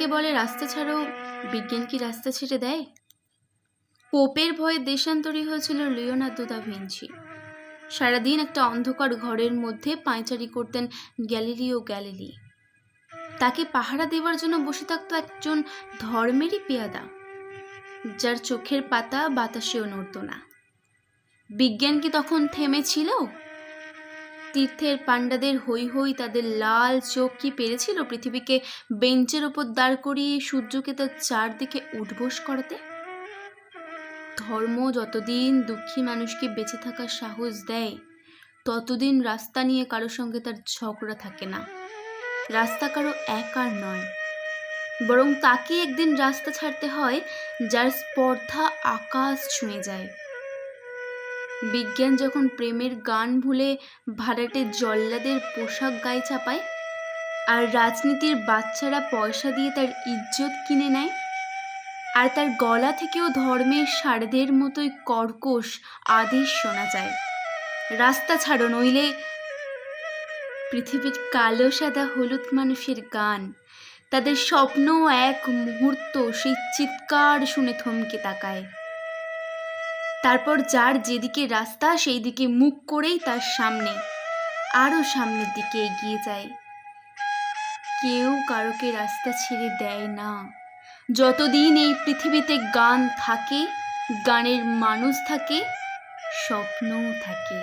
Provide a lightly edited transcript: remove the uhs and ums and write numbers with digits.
যাকে বলে রাস্তা ছাড়ো, বিজ্ঞান কি রাস্তা ছেড়ে দেয়? পোপের ভয়ে দেশান্তরী হয়েছিল লিওনার্দো দা ভিঞ্চি। সারাদিন একটা অন্ধকার ঘরের মধ্যে পায়চারি করতেন গ্যালিলিও গ্যালিলি। তাকে পাহারা দেওয়ার জন্য বসে থাকতো একজন ধর্মেরই পেয়াদা, যার চোখের পাতা বাতাসেও নড়ত না। বিজ্ঞান কি তখন থেমেছিল? তীর্থের পাণ্ডাদের হই হই, তাদের লাল চোখ কি পেরেছিল পৃথিবীকে বেঞ্চের ওপর দাঁড় করিয়ে সূর্যকে তার চারদিকে উঠবোস করাতে? ধর্ম যতদিন দুঃখী মানুষকে বেঁচে থাকার সাহস দেয়, ততদিন রাস্তা নিয়ে কারোর সঙ্গে তার ঝগড়া থাকে না। রাস্তা কারো একার নয়, বরং তাকে একদিন রাস্তা ছাড়তে হয় যার স্পর্ধা আকাশ ছুঁয়ে যায়। বিজ্ঞান যখন প্রেমের গান ভুলে ভাড়াটে জল্লাদের পোশাক গায়ে চাপায়, আর রাজনীতির বাচ্চারা পয়সা দিয়ে তার ইজ্জত কিনে নেয়, আর তার গলা থেকেও ধর্মের সারদের মতোই কর্কশ আদেশ শোনা যায়, রাস্তা ছাড়ো, নইলে পৃথিবীর কালো সাদা হলুদ মানুষের গান, তাদের স্বপ্ন এক মুহূর্ত সেই চিৎকার শুনে থমকে তাকায়। তারপর যার যেদিকে রাস্তা সেই দিকে মুখ করেই তার সামনে, আরো সামনের দিকে এগিয়ে যায়। কেউ কারোকে রাস্তা ছেড়ে দেয় না। যতদিন এই পৃথিবীতে গান থাকে, গানের মানুষ থাকে, স্বপ্নও থাকে।